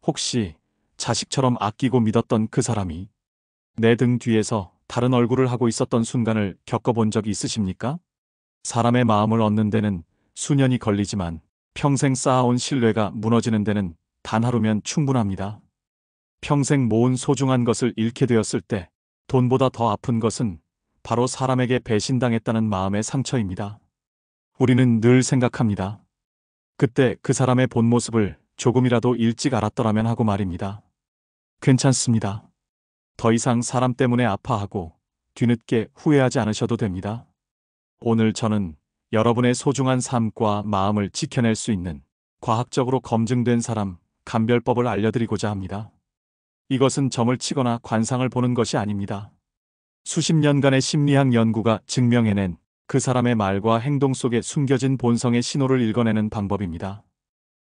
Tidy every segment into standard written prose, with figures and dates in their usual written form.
혹시 자식처럼 아끼고 믿었던 그 사람이 내 등 뒤에서 다른 얼굴을 하고 있었던 순간을 겪어본 적이 있으십니까? 사람의 마음을 얻는 데는 수년이 걸리지만 평생 쌓아온 신뢰가 무너지는 데는 단 하루면 충분합니다. 평생 모은 소중한 것을 잃게 되었을 때 돈보다 더 아픈 것은 바로 사람에게 배신당했다는 마음의 상처입니다. 우리는 늘 생각합니다. 그때 그 사람의 본 모습을 조금이라도 일찍 알았더라면 하고 말입니다. 괜찮습니다. 더 이상 사람 때문에 아파하고 뒤늦게 후회하지 않으셔도 됩니다. 오늘 저는 여러분의 소중한 삶과 마음을 지켜낼 수 있는 과학적으로 검증된 사람 감별법을 알려드리고자 합니다. 이것은 점을 치거나 관상을 보는 것이 아닙니다. 수십 년간의 심리학 연구가 증명해낸 그 사람의 말과 행동 속에 숨겨진 본성의 신호를 읽어내는 방법입니다.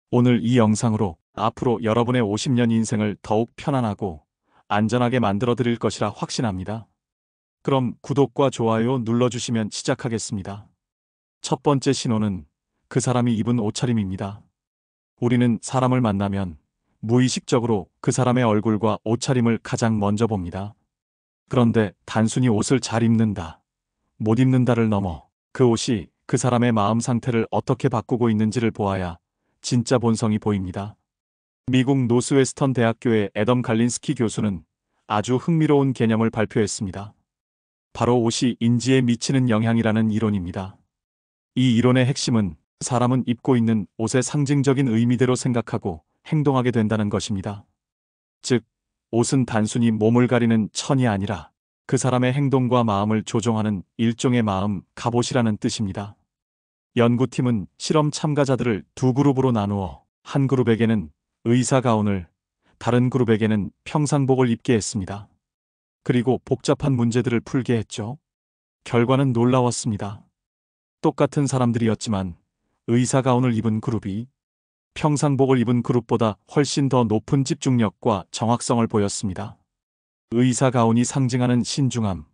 오늘 이 영상으로 앞으로 여러분의 50년 인생을 더욱 편안하고 안전하게 만들어 드릴 것이라 확신합니다. 그럼 구독과 좋아요 눌러주시면 시작하겠습니다. 첫 번째 신호는 그 사람이 입은 옷차림입니다. 우리는 사람을 만나면 무의식적으로 그 사람의 얼굴과 옷차림을 가장 먼저 봅니다. 그런데 단순히 옷을 잘 입는다, 못 입는다를 넘어 그 옷이 그 사람의 마음 상태를 어떻게 바꾸고 있는지를 보아야 진짜 본성이 보입니다. 미국 노스웨스턴 대학교의 애덤 갈린스키 교수는 아주 흥미로운 개념을 발표했습니다. 바로 옷이 인지에 미치는 영향이라는 이론입니다. 이 이론의 핵심은 사람은 입고 있는 옷의 상징적인 의미대로 생각하고 행동하게 된다는 것입니다. 즉, 옷은 단순히 몸을 가리는 천이 아니라 그 사람의 행동과 마음을 조종하는 일종의 마음 갑옷이라는 뜻입니다. 연구팀은 실험 참가자들을 두 그룹으로 나누어 한 그룹에게는 의사 가운을, 다른 그룹에게는 평상복을 입게 했습니다. 그리고 복잡한 문제들을 풀게 했죠. 결과는 놀라웠습니다. 똑같은 사람들이었지만 의사 가운을 입은 그룹이 평상복을 입은 그룹보다 훨씬 더 높은 집중력과 정확성을 보였습니다. 의사 가운이 상징하는 신중함,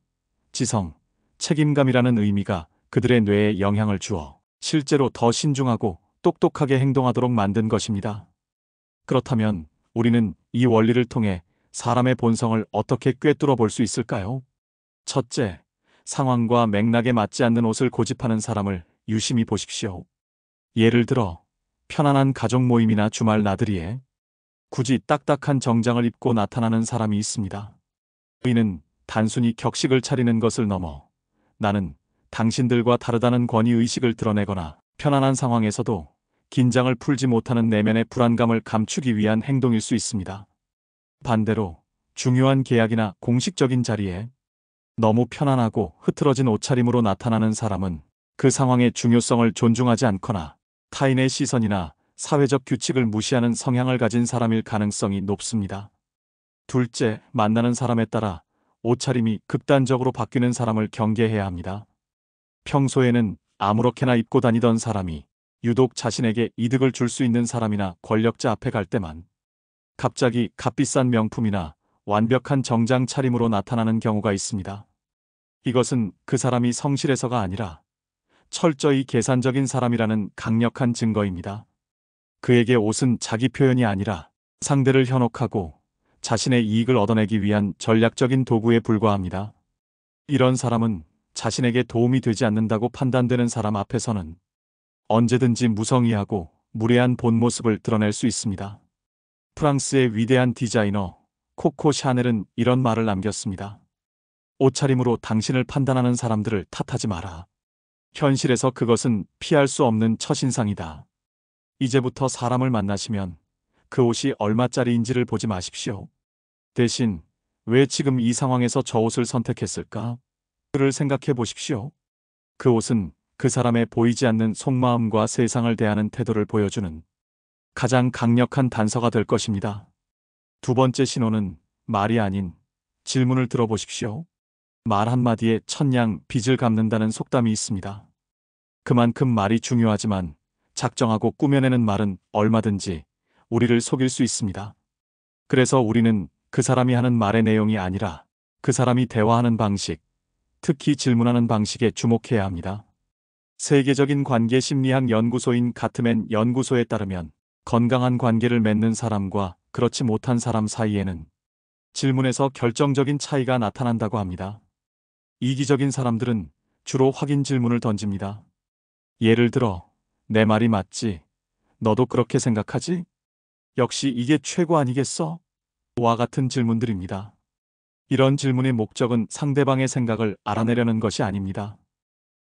지성, 책임감이라는 의미가 그들의 뇌에 영향을 주어 실제로 더 신중하고 똑똑하게 행동하도록 만든 것입니다. 그렇다면 우리는 이 원리를 통해 사람의 본성을 어떻게 꿰뚫어 볼 수 있을까요? 첫째, 상황과 맥락에 맞지 않는 옷을 고집하는 사람을 유심히 보십시오. 예를 들어 편안한 가족 모임이나 주말 나들이에 굳이 딱딱한 정장을 입고 나타나는 사람이 있습니다. 이는 단순히 격식을 차리는 것을 넘어 나는 당신들과 다르다는 권위의식을 드러내거나 편안한 상황에서도 긴장을 풀지 못하는 내면의 불안감을 감추기 위한 행동일 수 있습니다. 반대로 중요한 계약이나 공식적인 자리에 너무 편안하고 흐트러진 옷차림으로 나타나는 사람은 그 상황의 중요성을 존중하지 않거나 타인의 시선이나 사회적 규칙을 무시하는 성향을 가진 사람일 가능성이 높습니다. 둘째, 만나는 사람에 따라 옷차림이 극단적으로 바뀌는 사람을 경계해야 합니다. 평소에는 아무렇게나 입고 다니던 사람이 유독 자신에게 이득을 줄 수 있는 사람이나 권력자 앞에 갈 때만 갑자기 값비싼 명품이나 완벽한 정장 차림으로 나타나는 경우가 있습니다. 이것은 그 사람이 성실해서가 아니라 철저히 계산적인 사람이라는 강력한 증거입니다. 그에게 옷은 자기 표현이 아니라 상대를 현혹하고 자신의 이익을 얻어내기 위한 전략적인 도구에 불과합니다. 이런 사람은 자신에게 도움이 되지 않는다고 판단되는 사람 앞에서는 언제든지 무성의하고 무례한 본 모습을 드러낼 수 있습니다. 프랑스의 위대한 디자이너 코코 샤넬은 이런 말을 남겼습니다. 옷차림으로 당신을 판단하는 사람들을 탓하지 마라. 현실에서 그것은 피할 수 없는 첫인상이다. 이제부터 사람을 만나시면 그 옷이 얼마짜리인지를 보지 마십시오. 대신 왜 지금 이 상황에서 저 옷을 선택했을까? 그를 생각해 보십시오. 그 옷은 그 사람의 보이지 않는 속마음과 세상을 대하는 태도를 보여주는 가장 강력한 단서가 될 것입니다. 두 번째 신호는 말이 아닌 질문을 들어보십시오. 말 한마디에 천냥 빚을 갚는다는 속담이 있습니다. 그만큼 말이 중요하지만 작정하고 꾸며내는 말은 얼마든지 우리를 속일 수 있습니다. 그래서 우리는 그 사람이 하는 말의 내용이 아니라 그 사람이 대화하는 방식, 특히 질문하는 방식에 주목해야 합니다. 세계적인 관계 심리학 연구소인 가트맨 연구소에 따르면 건강한 관계를 맺는 사람과 그렇지 못한 사람 사이에는 질문에서 결정적인 차이가 나타난다고 합니다. 이기적인 사람들은 주로 확인 질문을 던집니다. 예를 들어, 내 말이 맞지? 너도 그렇게 생각하지? 역시 이게 최고 아니겠어? 와 같은 질문들입니다. 이런 질문의 목적은 상대방의 생각을 알아내려는 것이 아닙니다.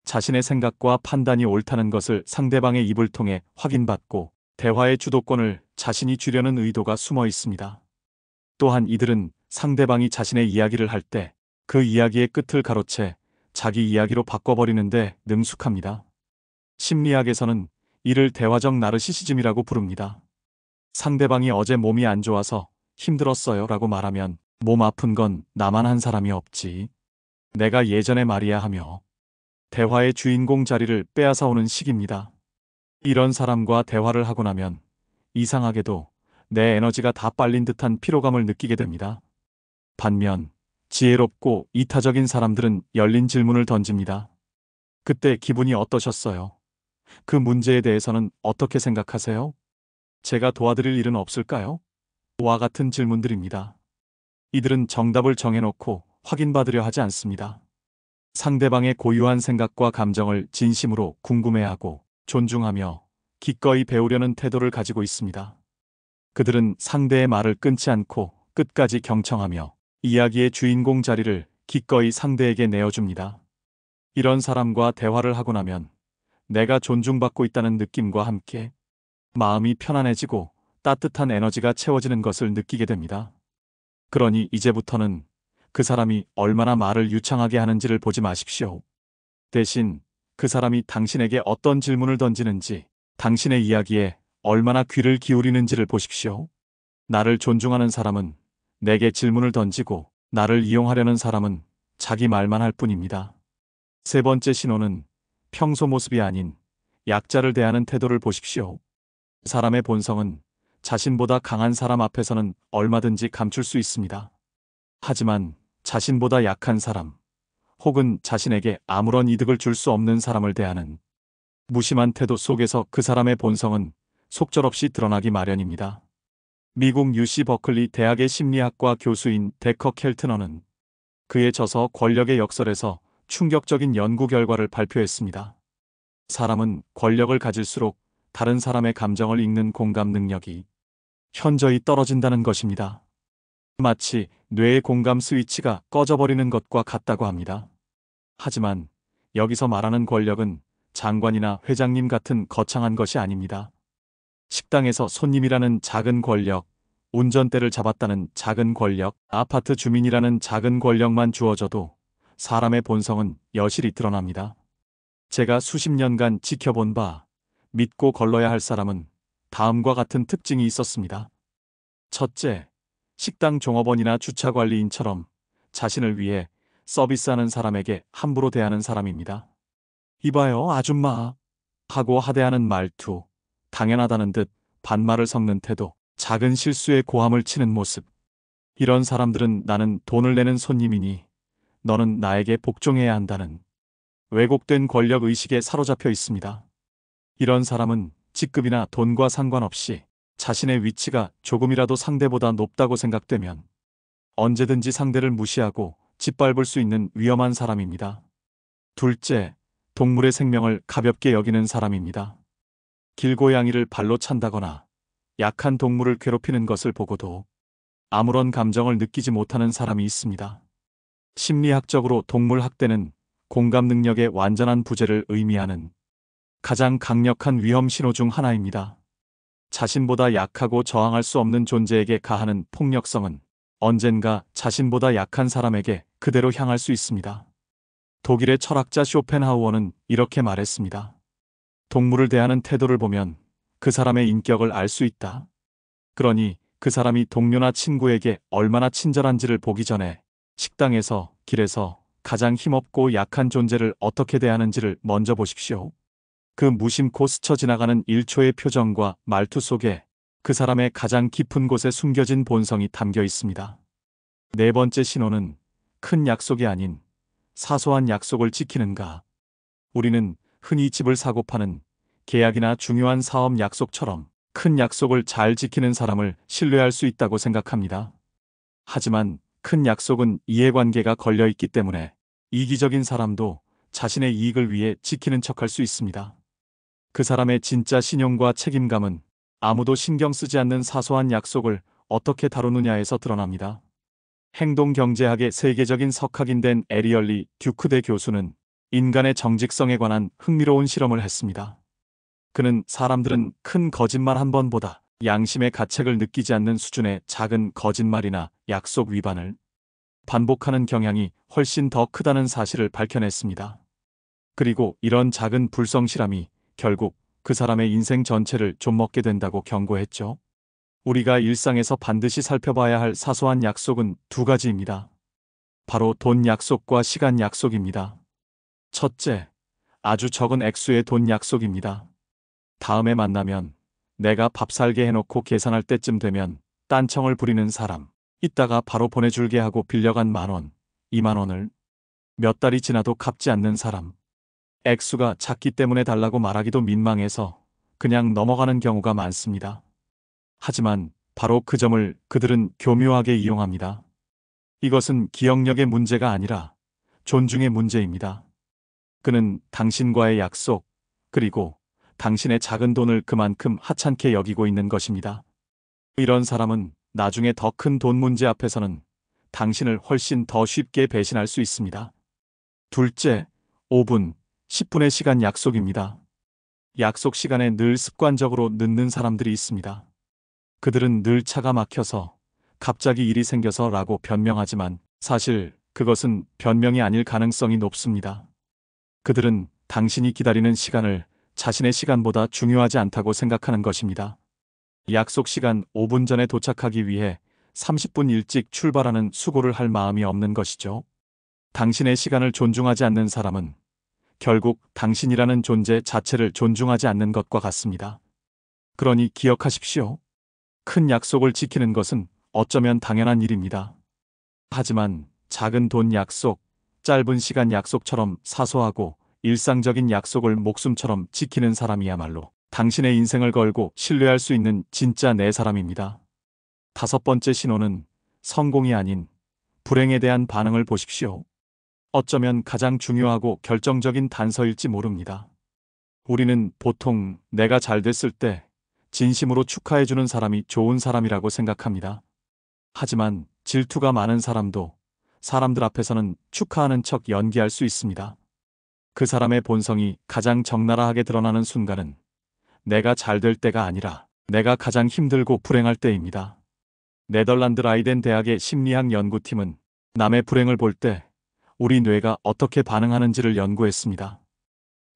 자신의 생각과 판단이 옳다는 것을 상대방의 입을 통해 확인받고 대화의 주도권을 자신이 쥐려는 의도가 숨어 있습니다. 또한 이들은 상대방이 자신의 이야기를 할 때 그 이야기의 끝을 가로채 자기 이야기로 바꿔버리는데 능숙합니다. 심리학에서는 이를 대화적 나르시시즘이라고 부릅니다. 상대방이 어제 몸이 안 좋아서 힘들었어요 라고 말하면 몸 아픈 건 나만 한 사람이 없지. 내가 예전에 말이야 하며 대화의 주인공 자리를 빼앗아오는 식입니다. 이런 사람과 대화를 하고 나면 이상하게도 내 에너지가 다 빨린 듯한 피로감을 느끼게 됩니다. 반면 지혜롭고 이타적인 사람들은 열린 질문을 던집니다. 그때 기분이 어떠셨어요? 그 문제에 대해서는 어떻게 생각하세요? 제가 도와드릴 일은 없을까요? 와 같은 질문들입니다. 이들은 정답을 정해놓고 확인받으려 하지 않습니다. 상대방의 고유한 생각과 감정을 진심으로 궁금해하고 존중하며 기꺼이 배우려는 태도를 가지고 있습니다. 그들은 상대의 말을 끊지 않고 끝까지 경청하며 이야기의 주인공 자리를 기꺼이 상대에게 내어줍니다. 이런 사람과 대화를 하고 나면 내가 존중받고 있다는 느낌과 함께 마음이 편안해지고 따뜻한 에너지가 채워지는 것을 느끼게 됩니다. 그러니 이제부터는 그 사람이 얼마나 말을 유창하게 하는지를 보지 마십시오. 대신 그 사람이 당신에게 어떤 질문을 던지는지, 당신의 이야기에 얼마나 귀를 기울이는지를 보십시오. 나를 존중하는 사람은 내게 질문을 던지고 나를 이용하려는 사람은 자기 말만 할 뿐입니다. 세 번째 신호는 평소 모습이 아닌 약자를 대하는 태도를 보십시오. 사람의 본성은 자신보다 강한 사람 앞에서는 얼마든지 감출 수 있습니다. 하지만 자신보다 약한 사람, 혹은 자신에게 아무런 이득을 줄 수 없는 사람을 대하는 무심한 태도 속에서 그 사람의 본성은 속절없이 드러나기 마련입니다. 미국 UC 버클리 대학의 심리학과 교수인 데커 켈트너는 그의 저서 권력의 역설에서 충격적인 연구 결과를 발표했습니다. 사람은 권력을 가질수록 다른 사람의 감정을 읽는 공감 능력이 현저히 떨어진다는 것입니다. 마치 뇌의 공감 스위치가 꺼져버리는 것과 같다고 합니다. 하지만 여기서 말하는 권력은 장관이나 회장님 같은 거창한 것이 아닙니다. 식당에서 손님이라는 작은 권력, 운전대를 잡았다는 작은 권력, 아파트 주민이라는 작은 권력만 주어져도 사람의 본성은 여실히 드러납니다. 제가 수십 년간 지켜본 바 믿고 걸러야 할 사람은 다음과 같은 특징이 있었습니다. 첫째, 식당 종업원이나 주차관리인처럼 자신을 위해 서비스하는 사람에게 함부로 대하는 사람입니다. 이봐요, 아줌마 하고 하대하는 말투, 당연하다는 듯 반말을 섞는 태도, 작은 실수에 고함을 치는 모습. 이런 사람들은 나는 돈을 내는 손님이니 너는 나에게 복종해야 한다는 왜곡된 권력 의식에 사로잡혀 있습니다. 이런 사람은 직급이나 돈과 상관없이 자신의 위치가 조금이라도 상대보다 높다고 생각되면 언제든지 상대를 무시하고 짓밟을 수 있는 위험한 사람입니다. 둘째, 동물의 생명을 가볍게 여기는 사람입니다. 길고양이를 발로 찬다거나 약한 동물을 괴롭히는 것을 보고도 아무런 감정을 느끼지 못하는 사람이 있습니다. 심리학적으로 동물 학대는 공감 능력의 완전한 부재를 의미하는 가장 강력한 위험 신호 중 하나입니다. 자신보다 약하고 저항할 수 없는 존재에게 가하는 폭력성은 언젠가 자신보다 약한 사람에게 그대로 향할 수 있습니다. 독일의 철학자 쇼펜하우어는 이렇게 말했습니다. 동물을 대하는 태도를 보면 그 사람의 인격을 알 수 있다. 그러니 그 사람이 동료나 친구에게 얼마나 친절한지를 보기 전에 식당에서, 길에서 가장 힘없고 약한 존재를 어떻게 대하는지를 먼저 보십시오. 그 무심코 스쳐 지나가는 1초의 표정과 말투 속에 그 사람의 가장 깊은 곳에 숨겨진 본성이 담겨 있습니다. 네 번째 신호는 큰 약속이 아닌 사소한 약속을 지키는가. 우리는 흔히 집을 사고 파는 계약이나 중요한 사업 약속처럼 큰 약속을 잘 지키는 사람을 신뢰할 수 있다고 생각합니다. 하지만 큰 약속은 이해관계가 걸려 있기 때문에 이기적인 사람도 자신의 이익을 위해 지키는 척할 수 있습니다. 그 사람의 진짜 신용과 책임감은 아무도 신경 쓰지 않는 사소한 약속을 어떻게 다루느냐에서 드러납니다. 행동경제학의 세계적인 석학인 된 에리얼리 듀크대 교수는 인간의 정직성에 관한 흥미로운 실험을 했습니다. 그는 사람들은 큰 거짓말 한 번보다 양심의 가책을 느끼지 않는 수준의 작은 거짓말이나 약속 위반을 반복하는 경향이 훨씬 더 크다는 사실을 밝혀냈습니다. 그리고 이런 작은 불성실함이 결국 그 사람의 인생 전체를 좀먹게 된다고 경고했죠. 우리가 일상에서 반드시 살펴봐야 할 사소한 약속은 두 가지입니다. 바로 돈 약속과 시간 약속입니다. 첫째, 아주 적은 액수의 돈 약속입니다. 다음에 만나면 내가 밥 살게 해놓고 계산할 때쯤 되면 딴청을 부리는 사람, 이따가 바로 보내줄게 하고 빌려간 10,000원, 20,000원을 몇 달이 지나도 갚지 않는 사람. 액수가 작기 때문에 달라고 말하기도 민망해서 그냥 넘어가는 경우가 많습니다. 하지만 바로 그 점을 그들은 교묘하게 이용합니다. 이것은 기억력의 문제가 아니라 존중의 문제입니다. 그는 당신과의 약속, 그리고 당신의 작은 돈을 그만큼 하찮게 여기고 있는 것입니다. 이런 사람은 나중에 더 큰 돈 문제 앞에서는 당신을 훨씬 더 쉽게 배신할 수 있습니다. 둘째, 5분, 10분의 시간 약속입니다. 약속 시간에 늘 습관적으로 늦는 사람들이 있습니다. 그들은 늘 차가 막혀서, 갑자기 일이 생겨서 라고 변명하지만 사실 그것은 변명이 아닐 가능성이 높습니다. 그들은 당신이 기다리는 시간을 자신의 시간보다 중요하지 않다고 생각하는 것입니다. 약속 시간 5분 전에 도착하기 위해 30분 일찍 출발하는 수고를 할 마음이 없는 것이죠. 당신의 시간을 존중하지 않는 사람은 결국 당신이라는 존재 자체를 존중하지 않는 것과 같습니다. 그러니 기억하십시오. 큰 약속을 지키는 것은 어쩌면 당연한 일입니다. 하지만 작은 돈 약속, 짧은 시간 약속처럼 사소하고 일상적인 약속을 목숨처럼 지키는 사람이야말로 당신의 인생을 걸고 신뢰할 수 있는 진짜 내 사람입니다. 다섯 번째 신호는 성공이 아닌 불행에 대한 반응을 보십시오. 어쩌면 가장 중요하고 결정적인 단서일지 모릅니다. 우리는 보통 내가 잘 됐을 때 진심으로 축하해주는 사람이 좋은 사람이라고 생각합니다. 하지만 질투가 많은 사람도 사람들 앞에서는 축하하는 척 연기할 수 있습니다. 그 사람의 본성이 가장 적나라하게 드러나는 순간은 내가 잘 될 때가 아니라 내가 가장 힘들고 불행할 때입니다. 네덜란드 라이덴 대학의 심리학 연구팀은 남의 불행을 볼 때 우리 뇌가 어떻게 반응하는지를 연구했습니다.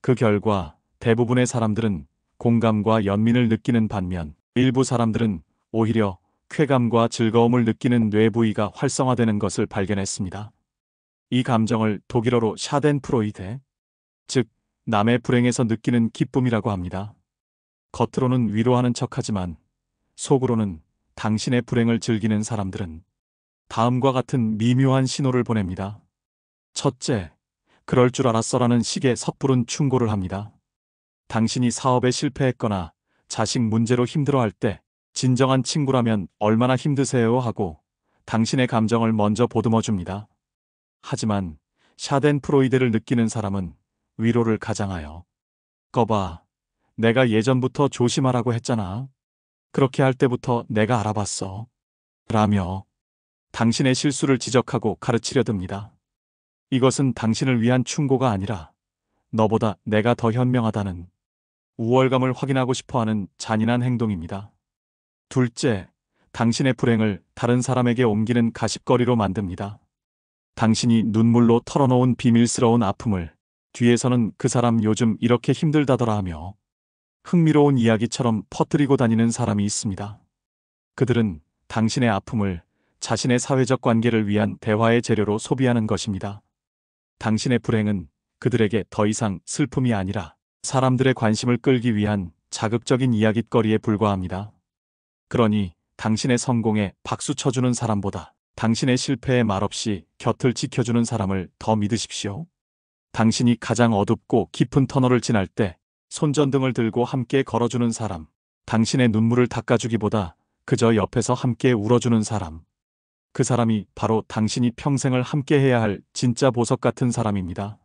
그 결과 대부분의 사람들은 공감과 연민을 느끼는 반면 일부 사람들은 오히려 쾌감과 즐거움을 느끼는 뇌 부위가 활성화되는 것을 발견했습니다. 이 감정을 독일어로 샤덴프로이데, 즉 남의 불행에서 느끼는 기쁨이라고 합니다. 겉으로는 위로하는 척하지만 속으로는 당신의 불행을 즐기는 사람들은 다음과 같은 미묘한 신호를 보냅니다. 첫째, 그럴 줄 알았어라는 식의 섣부른 충고를 합니다. 당신이 사업에 실패했거나 자식 문제로 힘들어할 때 진정한 친구라면 얼마나 힘드세요 하고 당신의 감정을 먼저 보듬어 줍니다. 하지만 샤덴프로이데를 느끼는 사람은 위로를 가장하여 거봐, 내가 예전부터 조심하라고 했잖아. 그렇게 할 때부터 내가 알아봤어. 라며 당신의 실수를 지적하고 가르치려 듭니다. 이것은 당신을 위한 충고가 아니라 너보다 내가 더 현명하다는 우월감을 확인하고 싶어하는 잔인한 행동입니다. 둘째, 당신의 불행을 다른 사람에게 옮기는 가십거리로 만듭니다. 당신이 눈물로 털어놓은 비밀스러운 아픔을 뒤에서는 그 사람 요즘 이렇게 힘들다더라 하며 흥미로운 이야기처럼 퍼뜨리고 다니는 사람이 있습니다. 그들은 당신의 아픔을 자신의 사회적 관계를 위한 대화의 재료로 소비하는 것입니다. 당신의 불행은 그들에게 더 이상 슬픔이 아니라 사람들의 관심을 끌기 위한 자극적인 이야깃거리에 불과합니다. 그러니 당신의 성공에 박수 쳐주는 사람보다 당신의 실패에 말없이 곁을 지켜주는 사람을 더 믿으십시오. 당신이 가장 어둡고 깊은 터널을 지날 때 손전등을 들고 함께 걸어주는 사람, 당신의 눈물을 닦아주기보다 그저 옆에서 함께 울어주는 사람. 그 사람이 바로 당신이 평생을 함께 해야 할 진짜 보석 같은 사람입니다.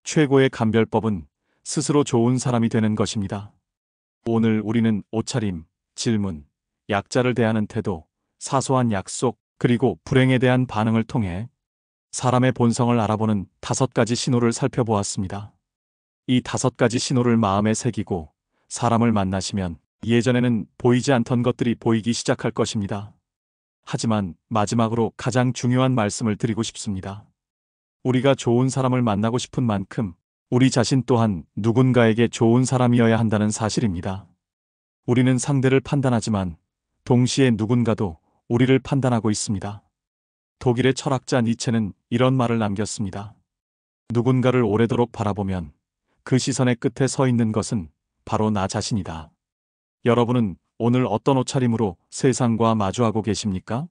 최고의 감별법은 스스로 좋은 사람이 되는 것입니다. 오늘 우리는 옷차림, 질문, 약자를 대하는 태도, 사소한 약속, 그리고 불행에 대한 반응을 통해 사람의 본성을 알아보는 5가지 신호를 살펴보았습니다. 이 5가지 신호를 마음에 새기고 사람을 만나시면 예전에는 보이지 않던 것들이 보이기 시작할 것입니다. 하지만 마지막으로 가장 중요한 말씀을 드리고 싶습니다. 우리가 좋은 사람을 만나고 싶은 만큼 우리 자신 또한 누군가에게 좋은 사람이어야 한다는 사실입니다. 우리는 상대를 판단하지만 동시에 누군가도 우리를 판단하고 있습니다. 독일의 철학자 니체는 이런 말을 남겼습니다. 누군가를 오래도록 바라보면 그 시선의 끝에 서 있는 것은 바로 나 자신이다. 여러분은 오늘 어떤 옷차림으로 세상과 마주하고 계십니까?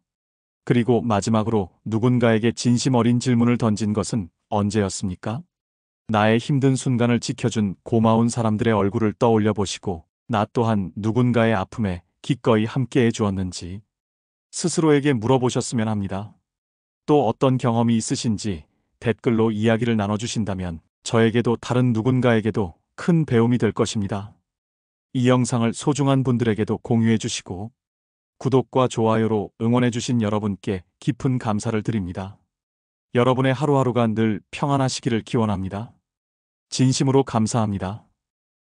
그리고 마지막으로 누군가에게 진심 어린 질문을 던진 것은 언제였습니까? 나의 힘든 순간을 지켜준 고마운 사람들의 얼굴을 떠올려 보시고 나 또한 누군가의 아픔에 기꺼이 함께해 주었는지 스스로에게 물어보셨으면 합니다. 또 어떤 경험이 있으신지 댓글로 이야기를 나눠주신다면 저에게도 다른 누군가에게도 큰 배움이 될 것입니다. 이 영상을 소중한 분들에게도 공유해 주시고 구독과 좋아요로 응원해 주신 여러분께 깊은 감사를 드립니다. 여러분의 하루하루가 늘 평안하시기를 기원합니다. 진심으로 감사합니다.